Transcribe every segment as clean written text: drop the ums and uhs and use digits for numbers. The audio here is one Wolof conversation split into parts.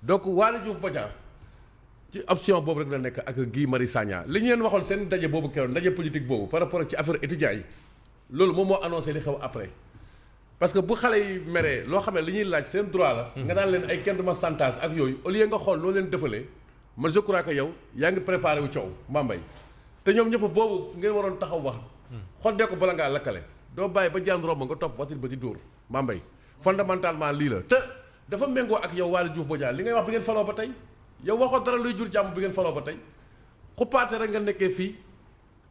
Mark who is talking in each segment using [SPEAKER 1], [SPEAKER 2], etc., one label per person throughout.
[SPEAKER 1] donc Waly Diouf Bodiang ci option boobu rek la nekk ak Guy Marius Sagna li ñu leen waxoon seen ndaje boobu keroog ndaje politique boobu par rapport ak ci affaire étudiants yi loolu moom moo annoncé li xew après parce que bu xale yi meree loo xam ne li ñuy laaj seen droit la. nga daan leen ay kenn du ma santage ak yooyu au lieu nga xool noo leen defalee man je crois que yow yaa ngi préparé wu coow Mambay te ñoom ñëpp boobu ngeen waroon taxaw wax xoddee ko bala ngaa lakkale doo bàyyi ba jaan romb nga topp watit ba di dóor Mambay fondamentalement lii la te dafa méngoo ak yow Waly Diouf Bodiang li ngay wax bi ngeen faloo ba tey yow waxoo dara luy jur jàmm bi ngeen faloo ba tey xuppaate rek nga nekkee fii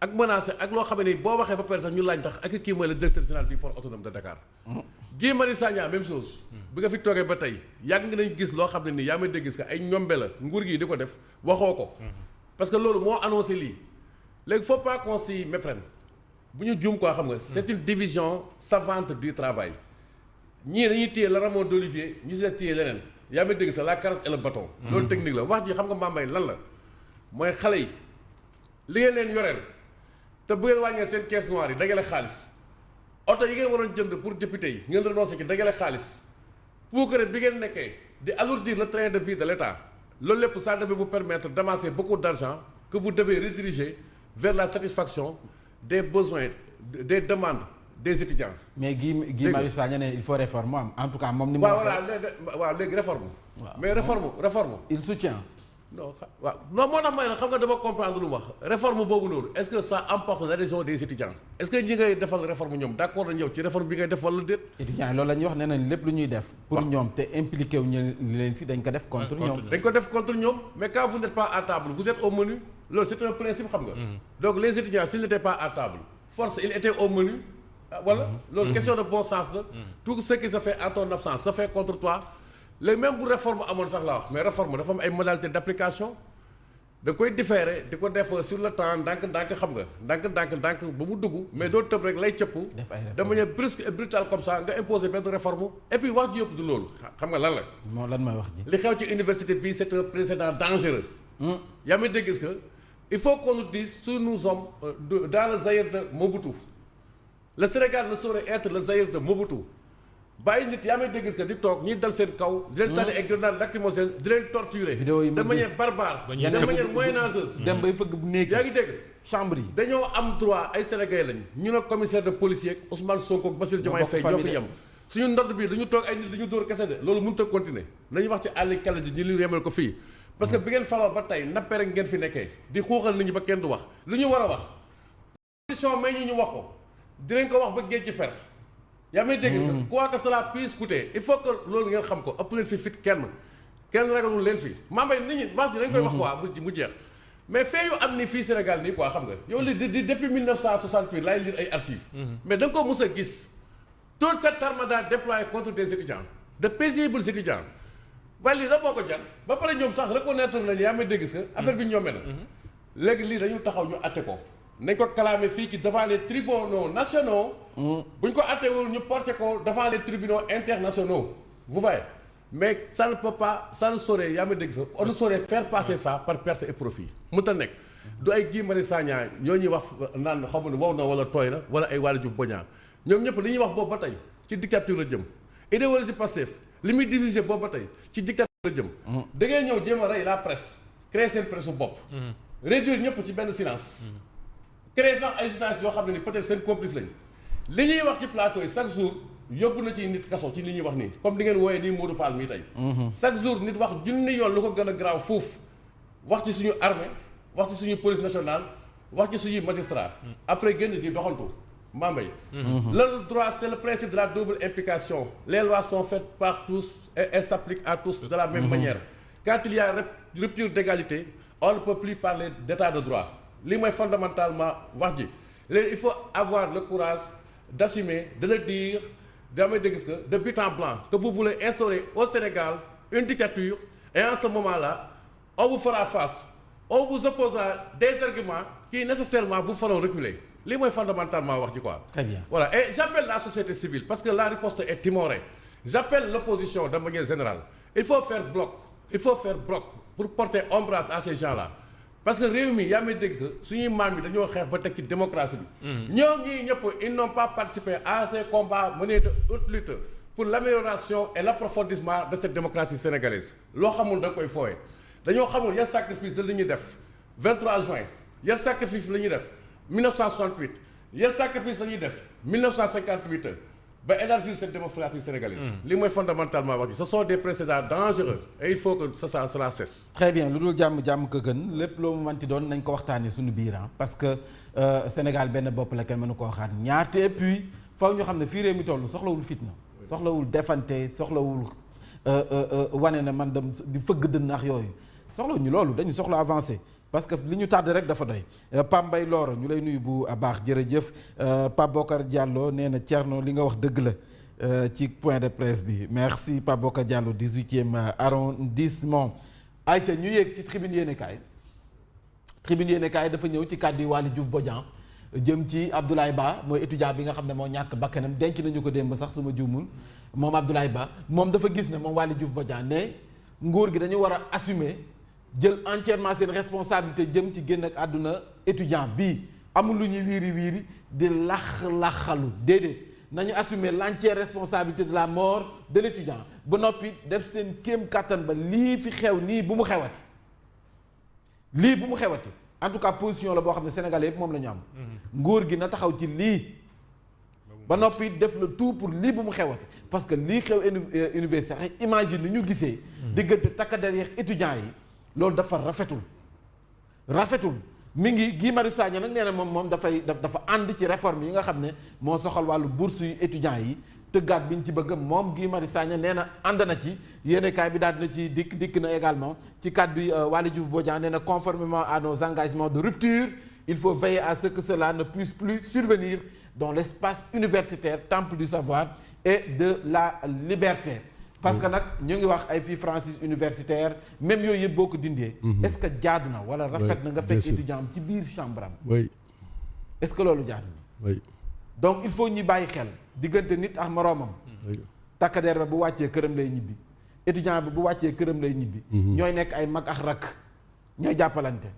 [SPEAKER 1] ak menacé ak loo xam ne boo waxee ba pare sax ñu laaj tax ak kii mooy le directeur général du port autonome de Dakar. Guy Marius Sagna même chose. bi nga fi toogee ba tey yàgg nga nañ gis loo xam ne nii yaa may dégg gis que ay ñombe la nguur gi di ko def waxoo ko. parce que loolu moo annoncé lii léegi faut pas qu'on s'y méprenne bu ñu juum quoi xam nga. c'est une division savante du travail. ñii dañuy téye le rameau d'olivier ñu si téye leneen yaa may dégg sax la carotte et le bâton. loolu technique la wax ji xam nga Mambay lan la mooy xale yi li ngeen leen yoreel. te bu ngeen wàññee seen caisse noire yi dagale xaalis oto yi ngeen waroon jënd pour député yi ngeen renoncé ci dagale xaalis pour que bi ngeen nekkee di alourdir le train de vie de l'État loolu lépp ça devait vous permettre d'amasser beaucoup d'argent que vous devez rediriger vers la satisfaction des besoins des demandes des étudiants.
[SPEAKER 2] mais Guy Marius Sagna ne il faut réforme am en tout cas moom ni mu.
[SPEAKER 1] waaw léegi réforme. mais réforme.
[SPEAKER 2] il soutient.
[SPEAKER 1] non waaw non moo tax may na xam nga dama comprendre lu mu wax réforme boobu noonu est-ce que ça emporte l'adhésion des étudiants est-ce que ñi ngay defal réforme ñoom d'accord nañ yow ci réforme bi ngay def wala déet.
[SPEAKER 2] étudiants yi loolu la ñuy wax nee nañ lépp lu ñuy def. pour ñoom te impliqué wu ñu leen si dañ ko def contre ñoom.
[SPEAKER 1] dañ ko def contre ñoom mais quand vous n'êtes pas à table vous êtes au menu loolu c'est un principe xam nga. donc les étudiants s'ils n'étaient pas à table force ils étaient au menu. voilà loolu question de bon sens la. tout ce qui se fait en ton absence se fait contre toi. léegi même bu réforme amoon sax laa wax mais réforme dafa am ay modalités d'application da nga koy différer di ko def sur le temps ndànk xam nga ndànk ba mu dugg mais doo tëb rek lay cëpp de manière brusque et brutale comme ça nga imposer benn réforme et puis wax ji yëpp du loolu xam nga lan la
[SPEAKER 2] moo lan mooy wax ji
[SPEAKER 1] li xew ci université bi c'est un précédent dangereux yaa may dégg que il faut qu'on nous dise si nous sommes dans le Zaïre de Mobutu le Sénégal ne saurait être le Zaïre de Mobutu bàyyi nit yaa may dégg que di toog ñuy dal seen kaw di leen sànni ay grenades lacrymogènes di leen torturer de manière barbare de manière moyenâgeuse
[SPEAKER 2] dem bay fëgg bu néeg
[SPEAKER 1] yaa ngi dégg
[SPEAKER 2] chambre yi
[SPEAKER 1] dañoo am droit ay sénégalais lañ ñu ne commissaire de police yeeg Ousmane Sonko ak Bassirou Diomaye Faye ñoo fi yem suñu ndodd bii dañu toog ay nit dañu dóor kese de loolu mënut a continuer nañu wax ci àll kala ji ñu li yemal ko fii parce que bi ngeen faloo ba tey nappe rek ngeen fi nekkee di xuuxal nit ñi ba kenn du wax lu ñu war a wax position may ñu wax ko dinañ ko wax ba géej ci fer yaa may dégg quoi que cela puisse coûter il faut que loolu ngeen xam ko ëpp leen fi fit kenn ragalul leen fi Mambay nit ñi wax ji dañ koy wax quoi mu jeex mais fee yu am ni fii Sénégal nii quoi xam nga yow li di depuis 1968 laay lire ay archives mais da nga ko mës a gis toute cette armada déployée contre des étudiants de paisibles étudiants waaye lii da boo ko jar ba pare ñoom sax reconnaître nañu yaa may dégg que affaire bi ñoomee na léegi lii dañu taxaw ñu atte ko nañ ko clamé fii ki devant les tribunaux nationaux bu ñu ko attewul ñu porté ko devant les tribunaux internationaux vous voyez mais ça ne peut pas ça ne saurait yaa ma dégg sax on ne saurait faire passer ça par perte et profit mu ta nekk du ay Guy Marius Sagna ñoo ñuy wax naan xaw ma ne wow na wala tooy na wala ay Waly Diouf Bodiang ñoom ñëpp li ñuy wax boobu ba tey ci dictature la jëm idéologie Pastef li muy diviser boobu ba tey ci dictature la jëm da ngeen ñëw jéem a rey la presse créer seen presse su bopp réduire ñëpp ci benn silence créer sax ay journalistes yoo xam ne ni peut-être seen complice lañ li ñuy wax ci plateau yi chaque jour yóbbu na ci nit kaso ci li ñuy wax nii comme di ngeen wooyee nii Modou Fall mii tey chaque jour nit wax junni yoon lu ko gën a garaaw foofu wax ci suñu armée wax ci suñu police nationale wax ci suñuy magistrat après génn di doxantu Mambay le droit c'est le principe de la double implication les lois sont faites par tous et elles s'appliquent à tous de la même manière quand il y a rupture d'égalité on ne peut plus parler d'état de droit lii mooy fondamentalement wax ji léegi il faut avoir le courage d'assumer de le dire damay dégg que de but en blanc que vous voulez instaurer au Sénégal une dictature et en ce moment-là on vous fera face on vous opposera des arguments qui nécessairement vous feront reculer lii mooy fondamentalement wax ji quoi.
[SPEAKER 2] Très bien.
[SPEAKER 1] Voilà et j'appelle la société civile parce que la riposte est timorée j'appelle l'opposition de manière générale il faut faire bloc pour porter ombrage à ces gens-là. parce que réew mi yaa may dégg suñuy maam yi dañoo xeex ba teg ci démocratie bi. ñoom ñii ñëpp ils n'ont pas participé à ces combats menés de haute lutte pour l'amélioration et l'approfondissement de cette démocratie sénégalaise loo xamul da nga koy fooye dañoo xamul yan sacrifice la ñuy def 23 juin yan sacrifice la ñuy def 1968 yan sacrifice la ñuy def 1958 ba élargir cette démocratie sénégalaise. li mooy fondamentalement wax ji ce sont des précédents dangereux et il faut que cela cesse.
[SPEAKER 2] très bien lu dul jàmm ko gën lépp loo mu manti doon nañ ko waxtaanee suñu biir parce que Sénégal benn bopp la kenn mënu koo xaar ñaar te et puis faw ñu xam ne fii réew mi toll soxlawul fitna. soxlawul defante soxlawul wane na man dem di fëgg dënn ak yooyu soxlawul ñu loolu dañu soxla avancé. parce que li ñu tardé rek dafa doy Pape Mbaye Loro ñu lay nuyu bu baax jërëjëf Pape Bokar Diallo nee na Thierno li nga wax dëgg la ci point de presse bi merci Pape Bokar Diallo 18e arrondissement. ayca ñu yéeg ci tribune yéenekaay dafa ñëw ci kàddu yi Waly Diouf Bodian jëm ci Abdoulaye Ba mooy étudiant bi nga xam ne moo ñàkk bakkanam denc nañu ko démb sax su ma juumul moom Abdoulaye Ba moom dafa gis ne moom Waly Diouf Bodian ne nguur gi dañu war a assumer. jël entièrement seen responsabilité jëm ci génn ak àdduna étudiant bii amul lu ñuy wiiri di laxalu déedéet nañu assumer l'entière responsabilité de la mort de l'étudiant ba noppi def seen kéem kàttan ba lii fi xew nii bu mu xewati en tout cas position la boo xam ne Sénégalais yëpp moom la ñu am nguur gi na taxaw ci lii ba noppi def le tout pour lii bu mu xewati parce que lii xew université imagine ni ñu gisee diggante takk-der yeeg étudiants yi loolu dafa rafetul mi ngi Guy Marius Sagna nag nee na moom dafa ànd ci réforme yi nga xam ne moo soxal wàllu bourse yu étudiants yi tëggaat bi ñu ci bëgg moom Guy Marius Sagna nee na ànd na ci yéenekaay bi daal dina ci dikk na également ci kàddu yi Waly Diouf Bodian nee na conformément à nos engagements de rupture il faut veiller à ce que cela ne puisse plus survenir dans l'espace universitaire temple du savoir et de la liberté. parce que nag ñu ngi wax ay fii Francis universitaire même yooyu yëpp boo ko dindee. est-ce que jaadu na wala rafet na nga fekk étudiant am ci biir chambre am.
[SPEAKER 1] oui.
[SPEAKER 2] est-ce que loolu jaadu na.
[SPEAKER 1] oui.
[SPEAKER 2] donc il faut ñu bàyyi xel diggante nit ak moroomam. takkadeer ba bu wàccee këram lay ñibbi étudiant bi bu wàccee këram lay ñibbi. ñooy nekk ay mag ak rakk ñooy jàppalante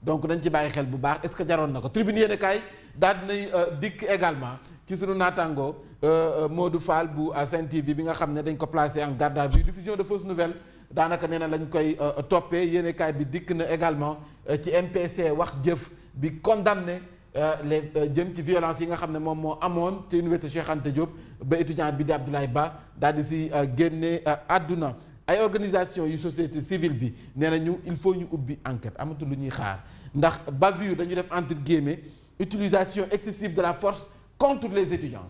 [SPEAKER 2] donc dañ ci bàyyi xel bu baax est-ce que jaroon na ko tribune yéen kaay daal dinay dikk également. ci sunu naataango Modou Fall bu Sen TV bi nga xam ne dañ ko placé en garde à vue diffusion de fausses nouvelles daanaka nee na lañ koy toppee yéenekaay bi dikk na également ci MPC wax jëf bi condamné les jëm ci violence yi nga xam ne moom moo amoon te université Cheikh Anta Diop ba étudiant bi di Abdoulaye Ba daal di si génne àdduna ay organisation yu société civile bi nee na ñu il faut ñu ubbi enquête amatul lu ñuy xaar ndax bavure dañu def entre guillemets utilisation excessive de la force contre les étudiants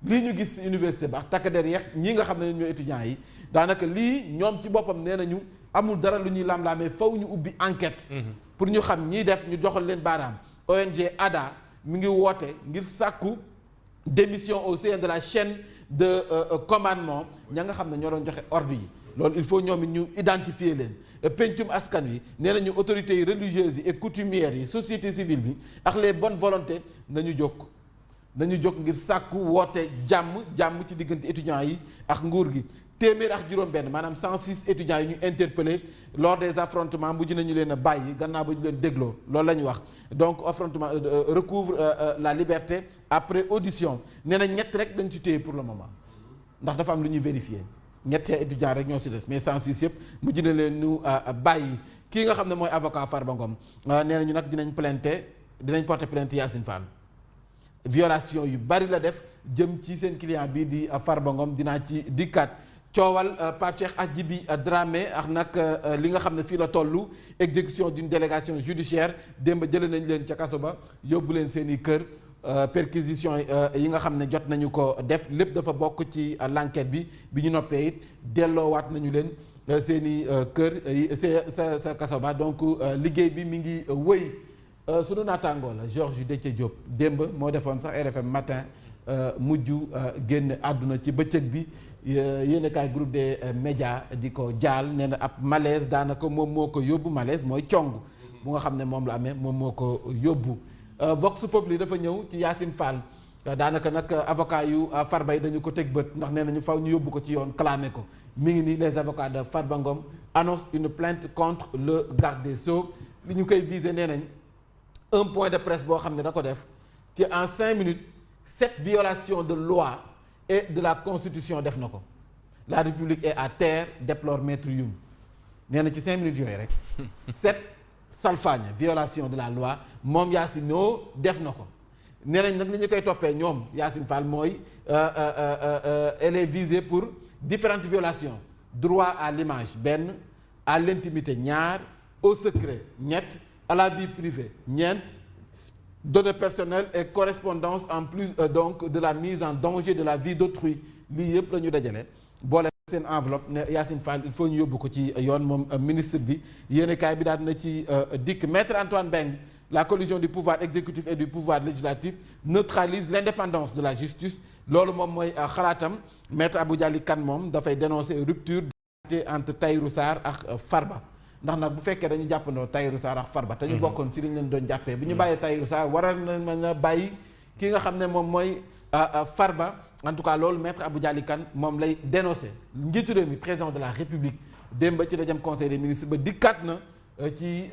[SPEAKER 2] lii ñu gis université ba takk der yeex ñi nga xam ne ñooy étudiants yi daanaka lii ñoom ci boppam nee nañu amul dara lu ñuy lam-laamee faw ñu ubbi enquête pour ñu xam ñiy def ñu joxal leen baaraam ONG ADA mi ngi woote ngir sàkku démission au sein de la chaîne de commandement ña nga xam ne ñoo doon joxe ordre yi loolu il faut ñoom it ñu identifier leen pencum askan wi nee nañu autorités yi religieuses yi et coutumières yi société civile bi ak les bonnes volontés nañu jóg ngir sàkku woote jàmm ci diggante étudiants yi ak nguur gi téeméer ak juróom-benn maanaam 106 étudiants yi ñu interpellé lors des affrontements mujj nañu leen a bàyyi gannaaw ba ñu leen dégloo loolu la ñu wax donc affrontement recouvre la liberté après audition nee na ñett rek dañ ci téye pour le moment ndax dafa am lu ñuy vérifier ñettee étudiants rek ñoo si des mais 106 yëpp mujj na leen ñu bàyyi kii nga xam ne mooy avocat Farba Ngom nee nañu nag dinañ porter plainte Yacine Fall violation yu bari la def jëm ci seen client bii di Farba Ngom dinaa ci dikkaat coowal Pape Cheikh Adjibi Dramé ak nag li nga xam ne fii la tollu exécution d'une délégation judiciaire démb jëlee nañ leen ca kaso ba yóbbu leen seen i kër perquisition yi nga xam ne jot nañu ko def lépp dafa bokk ci l'enquête bi ñu noppee it delloowaat nañu leen seen i kër sa kaso ba donc liggéey bi mi ngi wëy sunu naataangoo la Georges Déthié Diop démb moo defoon sax RFM matin mujj génn àdduna ci bëccëg bi yéen kaay groupe des médias di ko jaal nee na ab malaise daanaka moom moo ko yóbbu malaise mooy cong bu nga xam ne moom la amee moom moo ko yóbbu Vox Populi dafa ñëw ci Yacine Fall daanaka nag avocat yu Farba yi dañu ko teg bët ndax nee nañu faw ñu yóbbu ko ci yoon clamé ko mi ngi nii les avocats de Farba Ngom annoncent une plainte contre le garde des Sceaux li ñu koy visé nee nañ un point de presse boo xam ne da ko def ci en 5 minutes 7 violations de loi et de la constitution def na ko la république est à terre déplore maître Youm nee na ci 5 minutes yooyu rek 7 salfaañe violation de la loi moom Yacine Lo def na ko nee nañ nag li ñu koy toppee ñoom Yacine Fall mooy elle est visée pour différentes violations droit à l'image benn à l'intimité ñaar au secret ñett à la vie privée ñeent données personnelles et correspondance en plus donc de la mise en danger de la vie d'autrui lii yëpp la ñu dajale boole seen enveloppe ne Yacine Fall il faut ñu yóbbu ko ci yoon moom ministre bi yéenekaay bi daal na ci dikk maître Antoine Beng la collision du pouvoir exécutif et du pouvoir législatif neutralise l'indépendance de la justice loolu moom mooy xalaatam maître Abou Dialy Kane moom dafay dénoncer rupture entre Tahirou Sarr ak Farba ndax nag bu fekkee dañu jàppandoo Tahirou Sarr ak Farba te ñu bokkoon si li ñu leen doon jàppee bu ñu bàyyee Tahirou Sarr waral na mën a bàyyi ki nga xam ne moom mooy Farba en tout cas loolu maître Abou Dialy Kane moom lay dénoncer njiitu réew mi président de la République démb ci dajam conseil des ministres ba dikkaat na ci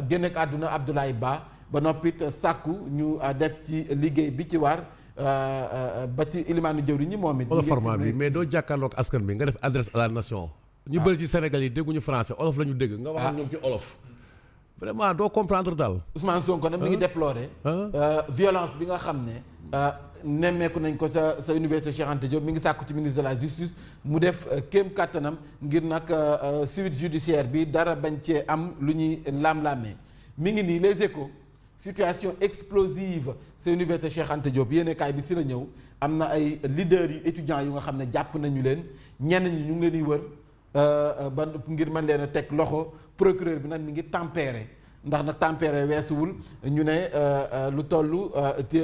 [SPEAKER 2] génn ak àdduna Abdoulaye Ba ba noppit sàkku ñu def ci liggéey bi ci war ba ci ilimaanu jëwriñ ñi moom it.
[SPEAKER 1] wala format bi mais doo jàkkaarloog askan bi nga def adresse à la nation. ñu bëri ci Sénégal yi dégguñu français olof la ñu dégg. nga wax ak ñoom ci olof. vraiment doo comprendre daal.
[SPEAKER 2] Ousmane Sonko nag mi ngi déplorer. violence bi nga xam ne. nemmeeku nañ ko sa université Cheikh Anta Diop mi ngi sàkku ci ministre de la justice mu def kéem kàttanam ngir nag suite judiciaire bi dara bañ cee am lu ñuy laam-laamee mi ngi nii les échos situation explosive sa université Cheikh Anta Diop yéenekaay bi si la ñëw am na ay leaders yu étudiants yu nga xam ne jàpp nañu leen ñenn ñi ñu ngi leen di wër ba ngir mën leen a teg loxo procureur bi nag mi ngi tempérer ndax nag tempéré weesuwul ñu ne lu toll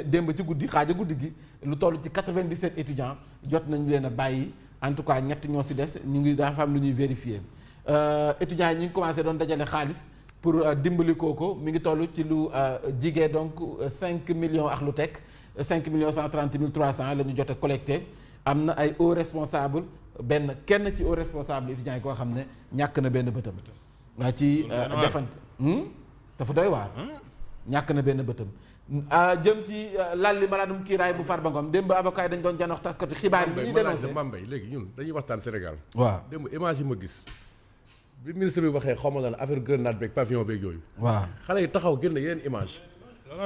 [SPEAKER 2] démb ci guddi xaaja guddi gi lu toll ci 97 étudiants jot nañu leen a bàyyi en tout cas ñett ñoo si des ñu ngi dafa am lu ñuy vérifier étudiants yi ñu ngi commencé doon dajale xaalis pour dimbali kooko mi ngi toll ci lu jigee donc 5 millions ak lu teg 5 millions 130 mille 300 la ñu jot a collecté am na ay hauts responsables kenn ci hauts responsables étudiants yi koo xam ne ñàkk na benn bëtam waa ci defante dafa doy waar ñàkk na benn bëtam jëm ci lalli malaanum kiiraay bu Farba Ngom démb avocat yi dañ doon janox taskatu xibaar yi bi ñuy dénoncé
[SPEAKER 1] Mambay léegi ñun dañuy waxtaan Sénégal
[SPEAKER 2] waaw
[SPEAKER 1] démb image yi ma gis bi ministre bi waxee xaw ma la affaire grenade beeg pavillon beeg yooyu
[SPEAKER 2] waaw
[SPEAKER 1] xale yi taxaw génn yeneen image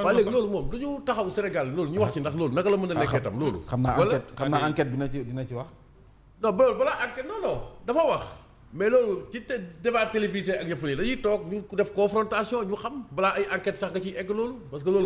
[SPEAKER 1] waaye léegi loolu moom dañu taxaw Sénégal loolu ñu wax ci ndax loolu naka la mën a nekkee tam loolu
[SPEAKER 2] xam naa enquête bi dina ci wax
[SPEAKER 1] non balaa enquête non dafa wax mais loolu ci débat télévisé ak yëpp nii dañuy toog ñu def confrontation ñu xam balaa ay enquête sax nga ciy egg loolu parce que loolu